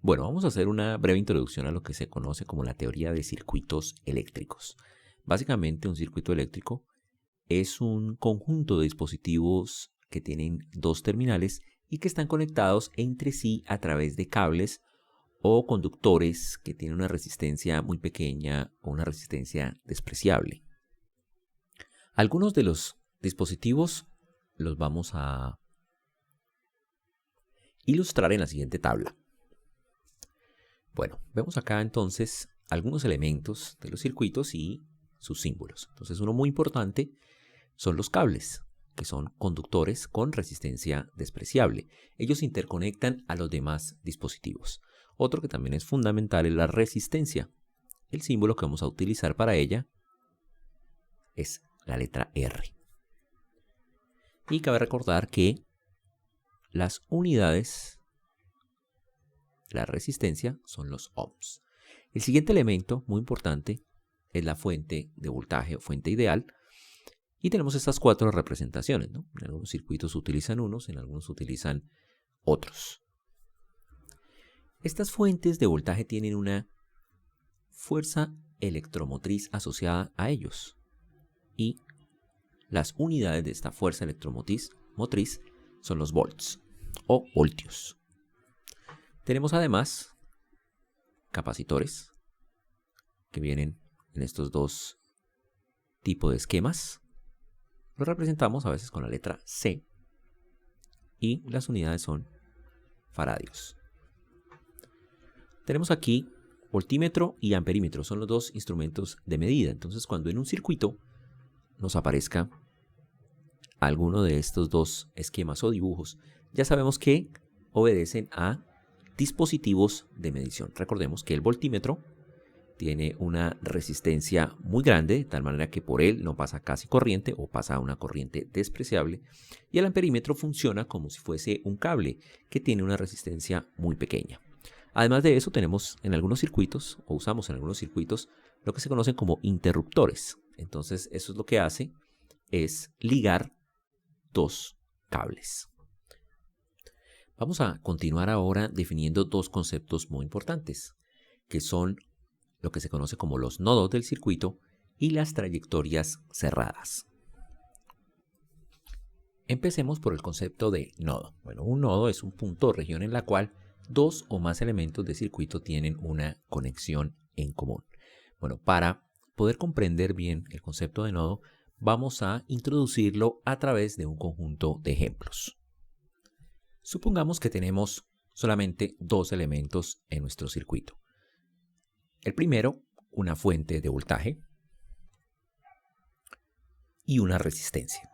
Bueno, vamos a hacer una breve introducción a lo que se conoce como la teoría de circuitos eléctricos. Básicamente, un circuito eléctrico es un conjunto de dispositivos que tienen dos terminales y que están conectados entre sí a través de cables o conductores que tienen una resistencia muy pequeña o una resistencia despreciable. Algunos de los dispositivos los vamos a ilustrar en la siguiente tabla. Bueno, vemos acá entonces algunos elementos de los circuitos y sus símbolos. Entonces, uno muy importante son los cables, que son conductores con resistencia despreciable. Ellos interconectan a los demás dispositivos. Otro que también es fundamental es la resistencia. El símbolo que vamos a utilizar para ella es la letra R. Y cabe recordar que las unidades de la resistencia son los ohms. El siguiente elemento muy importante es la fuente de voltaje o fuente ideal. Y tenemos estas cuatro representaciones, ¿no? En algunos circuitos se utilizan unos, en algunos se utilizan otros. Estas fuentes de voltaje tienen una fuerza electromotriz asociada a ellos. Y las unidades de esta fuerza electromotriz son los volts o voltios. Tenemos además capacitores que vienen en estos dos tipos de esquemas. Lo representamos a veces con la letra C y las unidades son faradios. Tenemos aquí voltímetro y amperímetro, son los dos instrumentos de medida. Entonces, cuando en un circuito nos aparezca alguno de estos dos esquemas o dibujos, ya sabemos que obedecen a dispositivos de medición. Recordemos que el voltímetro tiene una resistencia muy grande, de tal manera que por él no pasa casi corriente o pasa una corriente despreciable. Y el amperímetro funciona como si fuese un cable que tiene una resistencia muy pequeña. Además de eso, tenemos en algunos circuitos, o usamos en algunos circuitos, lo que se conocen como interruptores. Entonces, eso es lo que hace, es ligar dos cables. Vamos a continuar ahora definiendo dos conceptos muy importantes, que son lo que se conoce como los nodos del circuito y las trayectorias cerradas. Empecemos por el concepto de nodo. Bueno, un nodo es un punto o región en la cual dos o más elementos de circuito tienen una conexión en común. Bueno, para poder comprender bien el concepto de nodo, vamos a introducirlo a través de un conjunto de ejemplos. Supongamos que tenemos solamente dos elementos en nuestro circuito. El primero, una fuente de voltaje y una resistencia.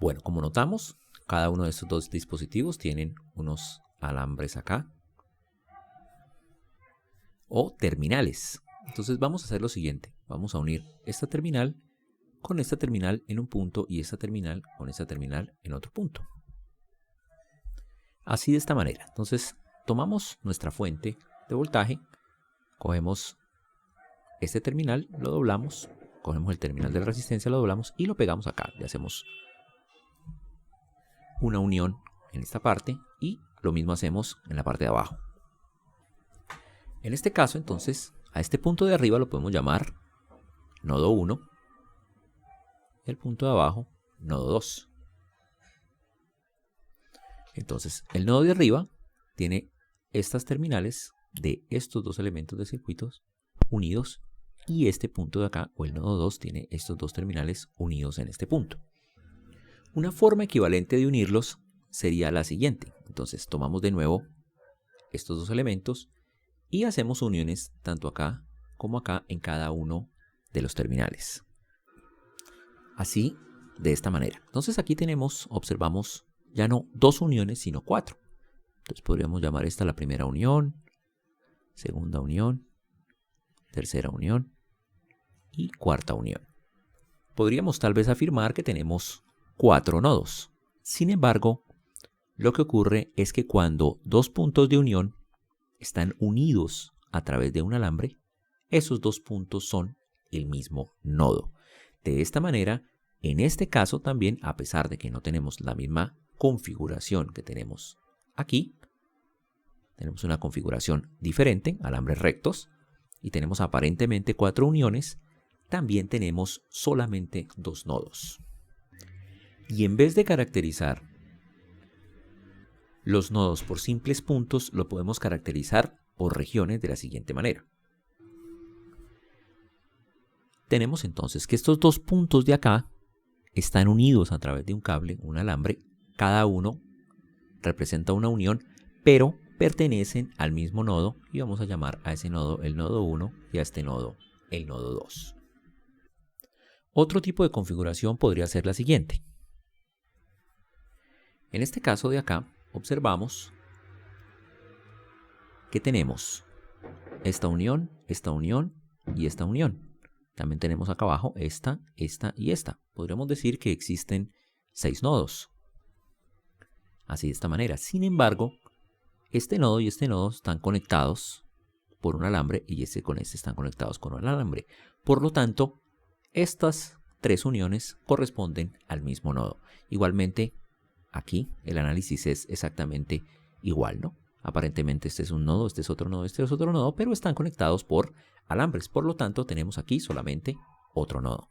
Bueno, como notamos, cada uno de estos dos dispositivos tienen unos alambres acá o terminales. Entonces vamos a hacer lo siguiente. Vamos a unir esta terminal con esta terminal en un punto y esta terminal con esta terminal en otro punto. Así de esta manera. Entonces tomamos nuestra fuente de voltaje. Cogemos este terminal, lo doblamos, cogemos el terminal de la resistencia, lo doblamos y lo pegamos acá. Le hacemos una unión en esta parte y lo mismo hacemos en la parte de abajo. En este caso, entonces, a este punto de arriba lo podemos llamar nodo 1, el punto de abajo, nodo 2. Entonces, el nodo de arriba tiene estas terminales de estos dos elementos de circuitos unidos y este punto de acá, o el nodo 2, tiene estos dos terminales unidos en este punto. Una forma equivalente de unirlos sería la siguiente. Entonces tomamos de nuevo estos dos elementos y hacemos uniones tanto acá como acá en cada uno de los terminales. Así, de esta manera. Entonces aquí tenemos, observamos, ya no dos uniones, sino cuatro. Entonces podríamos llamar esta la primera unión, segunda unión, tercera unión y cuarta unión. Podríamos tal vez afirmar que tenemos 4 nodos. Sin embargo, lo que ocurre es que cuando dos puntos de unión están unidos a través de un alambre, esos dos puntos son el mismo nodo. De esta manera, en este caso también, a pesar de que no tenemos la misma configuración que tenemos aquí tenemos una configuración diferente, alambres rectos, y tenemos aparentemente 4 uniones, también tenemos solamente 2 nodos. Y en vez de caracterizar los nodos por simples puntos, lo podemos caracterizar por regiones de la siguiente manera. Tenemos entonces que estos 2 puntos de acá están unidos a través de un cable, un alambre. Cada uno representa una unión, pero pertenecen al mismo nodo, y vamos a llamar a ese nodo el nodo 1 y a este nodo el nodo 2. Otro tipo de configuración podría ser la siguiente. En este caso de acá, observamos que tenemos esta unión y esta unión. También tenemos acá abajo esta y esta. Podríamos decir que existen 6 nodos. Así de esta manera. Sin embargo, este nodo y este nodo están conectados por un alambre y este con este están conectados con un alambre. Por lo tanto, estas 3 uniones corresponden al mismo nodo. Igualmente, aquí el análisis es exactamente igual, ¿no? Aparentemente este es un nodo, este es otro nodo, este es otro nodo, pero están conectados por alambres. Por lo tanto, tenemos aquí solamente otro nodo.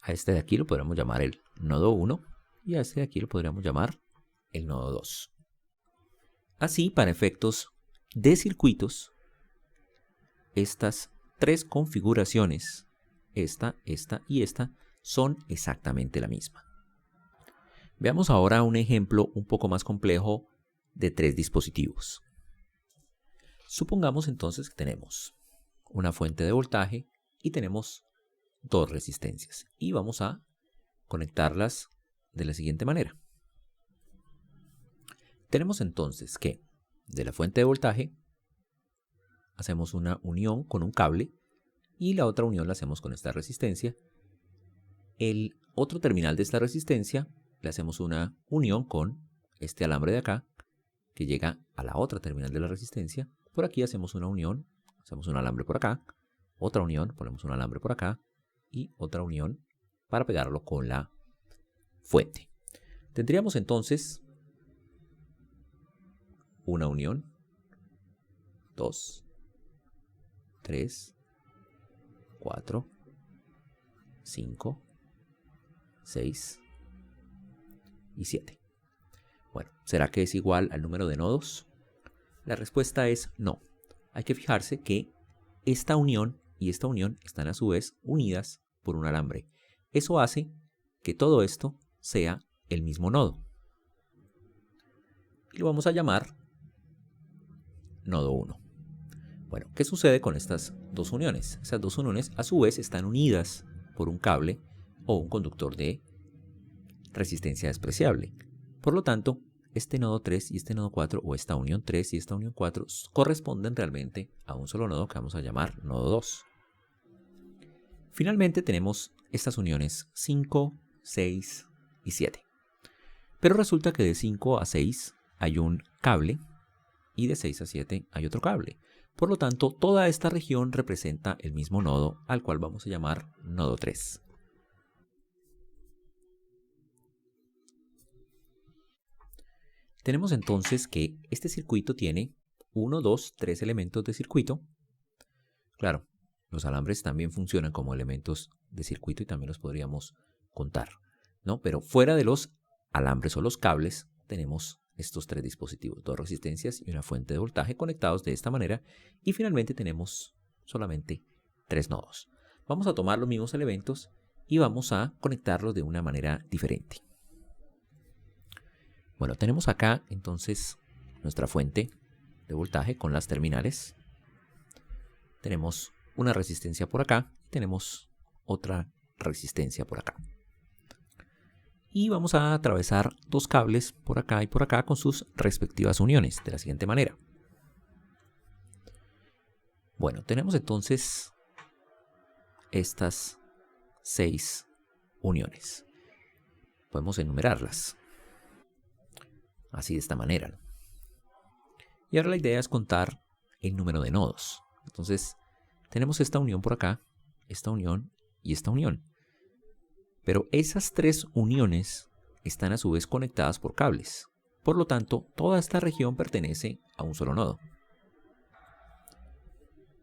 A este de aquí lo podríamos llamar el nodo 1 y a este de aquí lo podríamos llamar el nodo 2. Así, para efectos de circuitos, estas 3 configuraciones, esta y esta, son exactamente la misma. Veamos ahora un ejemplo un poco más complejo de 3 dispositivos. Supongamos entonces que tenemos una fuente de voltaje y tenemos 2 resistencias. Y vamos a conectarlas de la siguiente manera. Tenemos entonces que de la fuente de voltaje hacemos una unión con un cable y la otra unión la hacemos con esta resistencia. El otro terminal de esta resistencia le hacemos una unión con este alambre de acá que llega a la otra terminal de la resistencia. Por aquí hacemos una unión, hacemos un alambre por acá, otra unión, ponemos un alambre por acá y otra unión para pegarlo con la fuente. Tendríamos entonces una unión, 2, 3, 4, 5, 6 y 7. Bueno, ¿será que es igual al número de nodos? La respuesta es no. Hay que fijarse que esta unión y esta unión están a su vez unidas por un alambre. Eso hace que todo esto sea el mismo nodo. Y lo vamos a llamar nodo 1. Bueno, ¿qué sucede con estas 2 uniones? Esas 2 uniones a su vez están unidas por un cable o un conductor de resistencia despreciable. Por lo tanto, este nodo 3 y este nodo 4, o esta unión 3 y esta unión 4, corresponden realmente a un solo nodo que vamos a llamar nodo 2. Finalmente tenemos estas uniones 5, 6 y 7. Pero resulta que de 5 a 6 hay un cable y de 6 a 7 hay otro cable. Por lo tanto, toda esta región representa el mismo nodo al cual vamos a llamar nodo 3. Tenemos entonces que este circuito tiene 1, 2, 3 elementos de circuito. Claro, los alambres también funcionan como elementos de circuito y también los podríamos contar, ¿no? Pero fuera de los alambres o los cables tenemos estos 3 dispositivos, 2 resistencias y una fuente de voltaje conectados de esta manera, y finalmente tenemos solamente 3 nodos. Vamos a tomar los mismos elementos y vamos a conectarlos de una manera diferente. Bueno, tenemos acá entonces nuestra fuente de voltaje con las terminales. Tenemos una resistencia por acá y tenemos otra resistencia por acá. Y vamos a atravesar 2 cables por acá y por acá con sus respectivas uniones de la siguiente manera. Bueno, tenemos entonces estas 6 uniones. Podemos enumerarlas así de esta manera, ¿no? Y ahora la idea es contar el número de nodos. Entonces tenemos esta unión por acá, esta unión y esta unión. Pero esas 3 uniones están a su vez conectadas por cables. Por lo tanto, toda esta región pertenece a un solo nodo.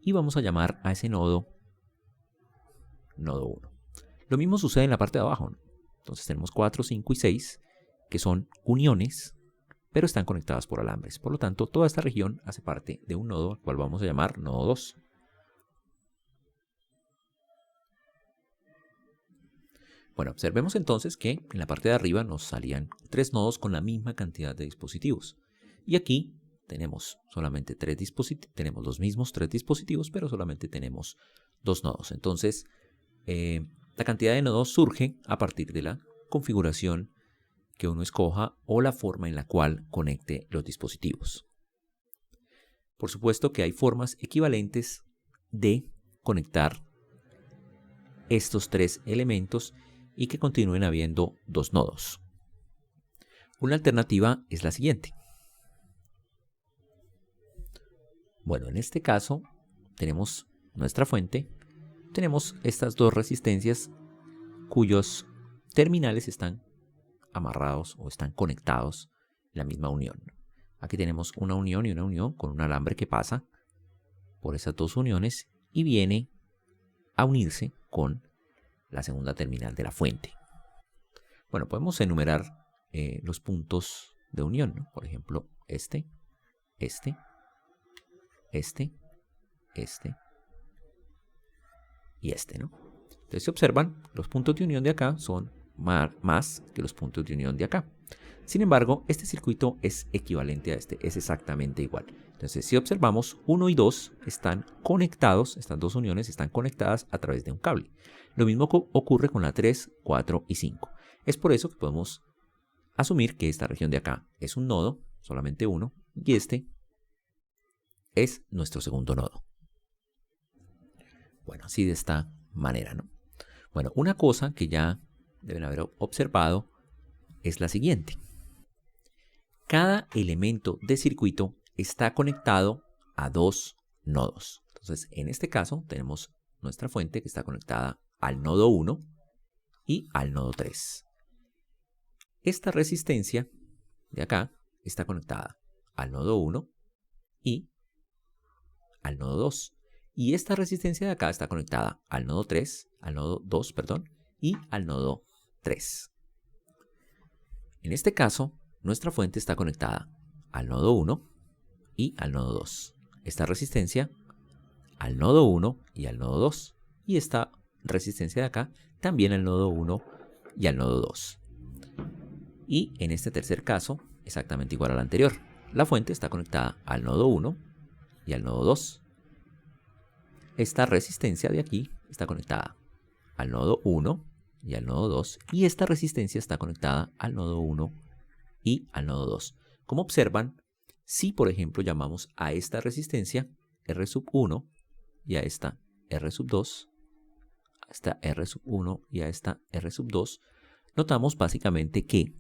Y vamos a llamar a ese nodo nodo 1. Lo mismo sucede en la parte de abajo, ¿no? Entonces tenemos 4, 5 y 6, que son uniones, pero están conectadas por alambres. Por lo tanto, toda esta región hace parte de un nodo al cual vamos a llamar nodo 2. Bueno, observemos entonces que en la parte de arriba nos salían 3 nodos con la misma cantidad de dispositivos. Y aquí tenemos solamente 3 dispositivos, tenemos los mismos 3 dispositivos, pero solamente tenemos 2 nodos. Entonces, la cantidad de nodos surge a partir de la configuración que uno escoja o la forma en la cual conecte los dispositivos. Por supuesto que hay formas equivalentes de conectar estos 3 elementos y que continúen habiendo 2 nodos. Una alternativa es la siguiente. Bueno, en este caso tenemos nuestra fuente, tenemos estas 2 resistencias cuyos terminales están amarrados o están conectados en la misma unión. Aquí tenemos una unión con un alambre que pasa por esas 2 uniones y viene a unirse con la segunda terminal de la fuente. Bueno, podemos enumerar los puntos de unión, ¿no? Por ejemplo, este y este, ¿no? Entonces, si observan, los puntos de unión de acá son más que los puntos de unión de acá. Sin embargo, este circuito es equivalente a este, es exactamente igual. Entonces, si observamos, 1 y 2 están conectados, estas 2 uniones están conectadas a través de un cable. Lo mismo ocurre con la 3, 4 y 5. Es por eso que podemos asumir que esta región de acá es un nodo, solamente uno, y este es nuestro segundo nodo. Bueno, así de esta manera, ¿no? Bueno, una cosa que ya deben haber observado es la siguiente. Cada elemento de circuito está conectado a 2 nodos. Entonces, en este caso, tenemos nuestra fuente que está conectada al nodo 1 y al nodo 3. Esta resistencia de acá está conectada al nodo 1 y al nodo 2. Y esta resistencia de acá está conectada al nodo 3, al nodo 2, perdón, y al nodo 3. En este caso, nuestra fuente está conectada al nodo 1 y al nodo 2. Esta resistencia al nodo 1 y al nodo 2. Y esta resistencia de acá también al nodo 1 y al nodo 2. Y en este tercer caso, exactamente igual al anterior. La fuente está conectada al nodo 1 y al nodo 2. Esta resistencia de aquí está conectada al nodo 1 y al nodo 2. Y esta resistencia está conectada al nodo 1 y al nodo 2. Como observan, si por ejemplo llamamos a esta resistencia R1 y a esta R2, a esta R1 y a esta R2, notamos básicamente que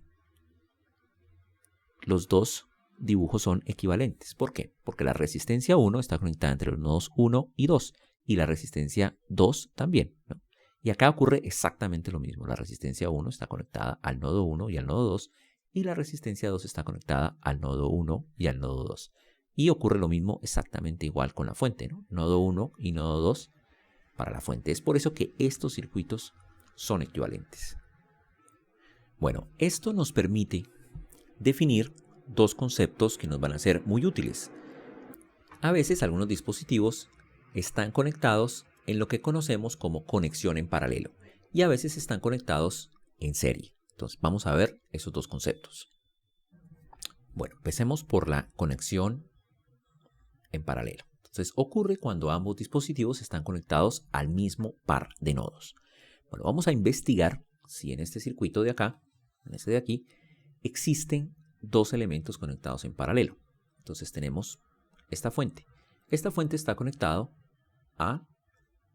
los dos dibujos son equivalentes. ¿Por qué? Porque la resistencia 1 está conectada entre los nodos 1 y 2 y la resistencia 2 también, ¿no? Y acá ocurre exactamente lo mismo. La resistencia 1 está conectada al nodo 1 y al nodo 2 y la resistencia 2 está conectada al nodo 1 y al nodo 2. Y ocurre lo mismo exactamente igual con la fuente, ¿no? Nodo 1 y nodo 2 para la fuente. Es por eso que estos circuitos son equivalentes. Bueno, esto nos permite definir dos conceptos que nos van a ser muy útiles. A veces algunos dispositivos están conectados en lo que conocemos como conexión en paralelo y a veces están conectados en serie. Entonces vamos a ver esos dos conceptos. Bueno, empecemos por la conexión en paralelo. Entonces ocurre cuando ambos dispositivos están conectados al mismo par de nodos. Bueno, vamos a investigar si en este circuito de acá, en este de aquí, existen dos elementos conectados en paralelo. Entonces tenemos esta fuente. Esta fuente está conectado a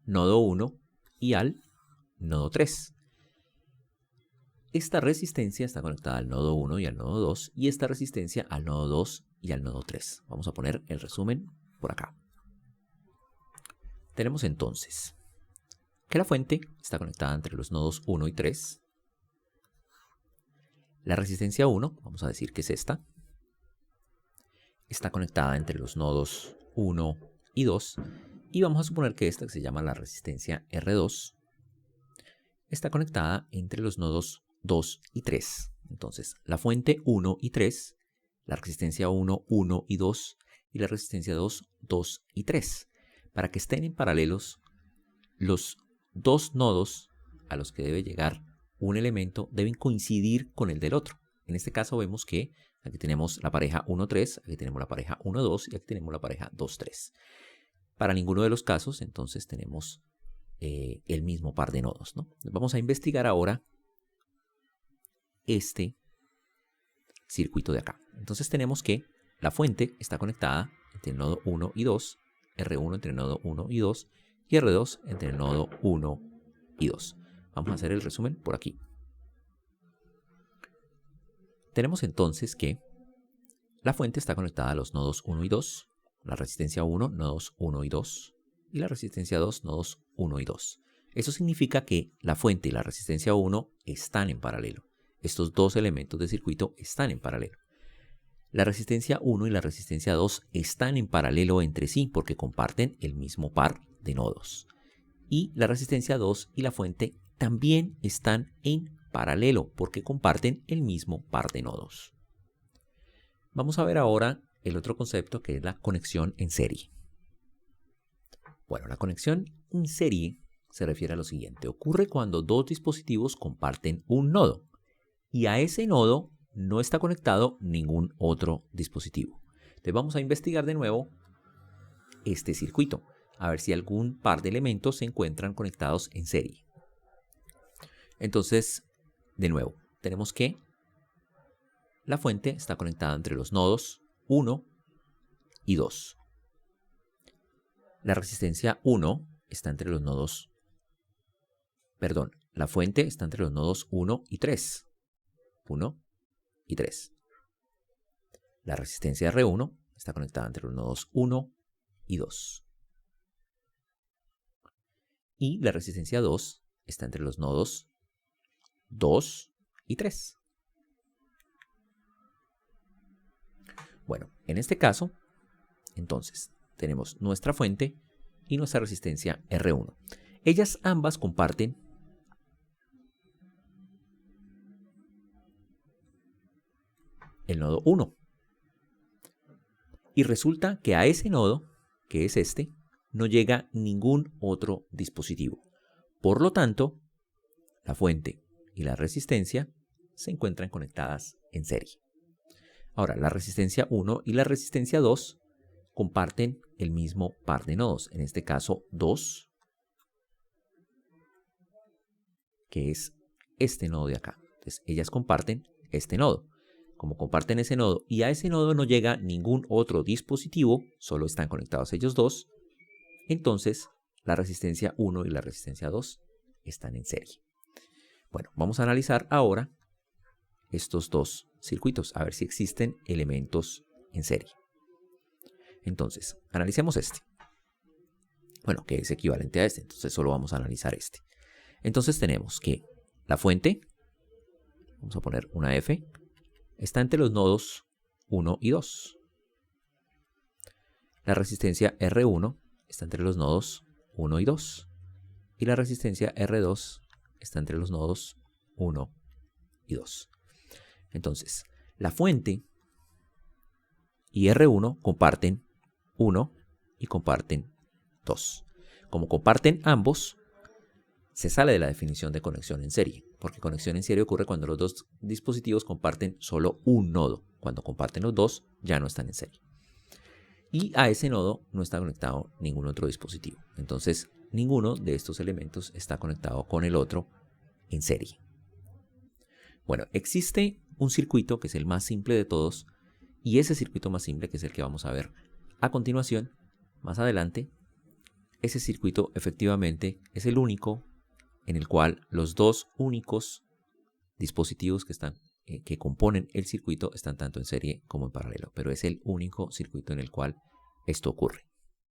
nodo 1 y al nodo 3. Esta resistencia está conectada al nodo 1 y al nodo 2 y esta resistencia al nodo 2 y al nodo 3. Vamos a poner el resumen por acá. Tenemos entonces que la fuente está conectada entre los nodos 1 y 3. La resistencia 1, vamos a decir que es esta, está conectada entre los nodos 1 y 2. Y vamos a suponer que esta, que se llama la resistencia R2, está conectada entre los nodos 2 y 3. Entonces, la fuente 1 y 3, la resistencia 1, 1 y 2, y la resistencia 2, 2 y 3. Para que estén en paralelos, los dos nodos a los que debe llegar un elemento deben coincidir con el del otro. En este caso vemos que aquí tenemos la pareja 1, 3, aquí tenemos la pareja 1, 2 y aquí tenemos la pareja 2, 3. Para ninguno de los casos, entonces tenemos el mismo par de nodos, ¿no? Vamos a investigar ahora este circuito de acá. Entonces tenemos que la fuente está conectada entre el nodo 1 y 2, R1 entre el nodo 1 y 2 y R2 entre el nodo 1 y 2. Vamos a hacer el resumen por aquí. Tenemos entonces que la fuente está conectada a los nodos 1 y 2, la resistencia 1, nodos 1 y 2, y la resistencia 2, nodos 1 y 2. Eso significa que la fuente y la resistencia 1 están en paralelo. Estos dos elementos de circuito están en paralelo. La resistencia 1 y la resistencia 2 están en paralelo entre sí porque comparten el mismo par de nodos. Y la resistencia 2 y la fuente también están en paralelo porque comparten el mismo par de nodos. Vamos a ver ahora el otro concepto, que es la conexión en serie. Bueno, la conexión en serie se refiere a lo siguiente. Ocurre cuando dos dispositivos comparten un nodo y a ese nodo no está conectado ningún otro dispositivo. Entonces vamos a investigar de nuevo este circuito, a ver si algún par de elementos se encuentran conectados en serie. Entonces, de nuevo, tenemos que la fuente está conectada entre los nodos 1 y 2. La resistencia 1 está entre los nodos, la fuente está entre los nodos 1 y 3. 1 y 3. La resistencia R1 está conectada entre los nodos 1 y 2. Y la resistencia 2 está entre los nodos 2 y 3. Bueno, en este caso, entonces, tenemos nuestra fuente y nuestra resistencia R1. Ellas ambas comparten el nodo 1. Y resulta que a ese nodo, que es este, no llega ningún otro dispositivo. Por lo tanto, la fuente y la resistencia se encuentran conectadas en serie. Ahora, la resistencia 1 y la resistencia 2 comparten el mismo par de nodos, en este caso 2, que es este nodo de acá. Entonces, ellas comparten este nodo. Como comparten ese nodo y a ese nodo no llega ningún otro dispositivo, solo están conectados ellos dos, entonces la resistencia 1 y la resistencia 2 están en serie. Bueno, vamos a analizar ahora estos dos circuitos, a ver si existen elementos en serie. Entonces, analicemos este. Bueno, que es equivalente a este, entonces solo vamos a analizar este. Entonces tenemos que la fuente, vamos a poner una F, está entre los nodos 1 y 2. La resistencia R1 está entre los nodos 1 y 2. Y la resistencia R2 está entre los nodos 1 y 2. Entonces, la fuente y R1 comparten 1 y comparten 2. Como comparten ambos, se sale de la definición de conexión en serie, porque conexión en serie ocurre cuando los dos dispositivos comparten solo un nodo. Cuando comparten los dos, ya no están en serie. Y a ese nodo no está conectado ningún otro dispositivo. Entonces, ninguno de estos elementos está conectado con el otro en serie. Bueno, existe un circuito que es el más simple de todos, y ese circuito más simple, que es el que vamos a ver a continuación, más adelante, ese circuito efectivamente es el único en el cual los dos únicos dispositivos que componen el circuito están tanto en serie como en paralelo, pero es el único circuito en el cual esto ocurre.